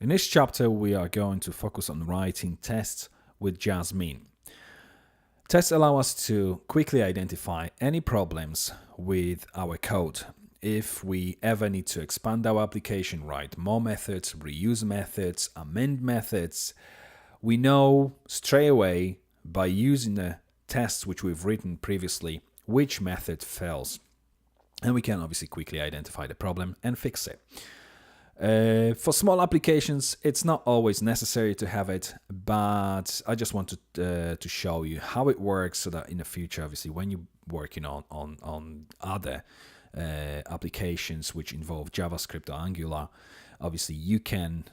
In this chapter, we are going to focus on writing tests with Jasmine. Tests allow us to quickly identify any problems with our code. If we ever need to expand our application, write more methods, reuse methods, amend methods, we know straight away by using the tests which we've written previously which method fails. And we can obviously quickly identify the problem and fix it. For small applications, it's not always necessary to have it, but I just wanted to show you how it works so that in the future, obviously, when you're working on other applications which involve JavaScript or Angular, obviously you can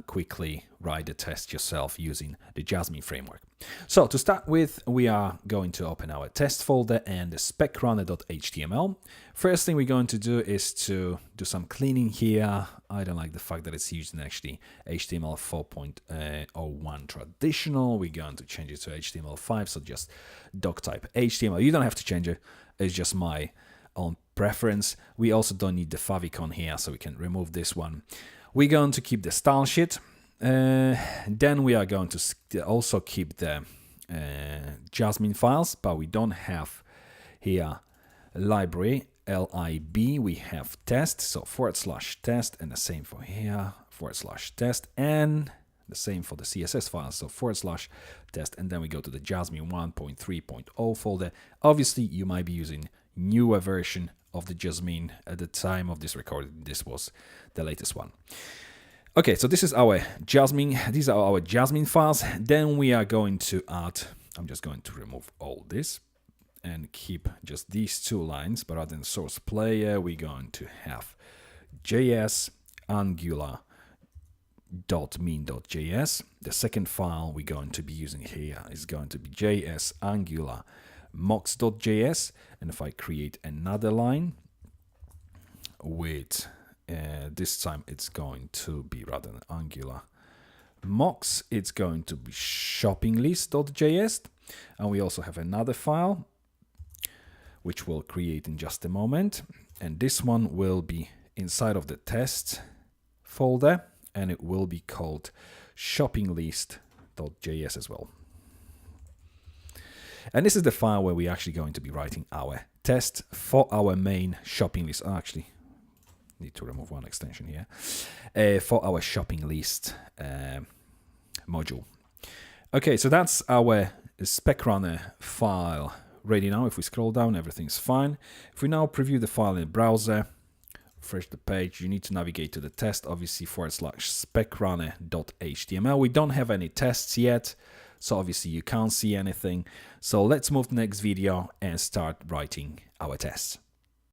quickly write the test yourself using the Jasmine framework. So to start with, we are going to open our test folder and the specrunner.html. First thing we're going to do is to do some cleaning here. I don't like the fact that it's using actually HTML 4.01 traditional. We're going to change it to HTML5, so just doc type HTML. You don't have to change it. It's just my own preference. We also don't need the favicon here, so we can remove this one. We're going to keep the style sheet. Then we are going to also keep the Jasmine files, but we don't have here library, lib, we have test, so /test, and the same for here, /test, and the same for the CSS files, so /test, and then we go to the Jasmine 1.3.0 folder. Obviously, you might be using newer version of the Jasmine. At the time of this recording, this was the latest one. Okay, so this is our Jasmine. These are our Jasmine files. Then we are going to add, I'm just going to remove all this and keep just these two lines, but rather than source player, we're going to have JS angular.mean.js. The second file we're going to be using here is going to be JS Angular mocks.js, and if I create another line with this time it's going to be, rather than Angular mocks, it's going to be shoppinglist.js, and we also have another file which we'll create in just a moment, and this one will be inside of the test folder, and it will be called shoppinglist.js as well. And this is the file where we're actually going to be writing our test for our main shopping list. I actually need to remove one extension here for our shopping list module. Okay, so that's our specrunner file ready now. If we scroll down, everything's fine. If we now preview the file in the browser, refresh the page, you need to navigate to the test, obviously /specrunner.html. We don't have any tests yet, so obviously you can't see anything. So let's move to the next video and start writing our tests.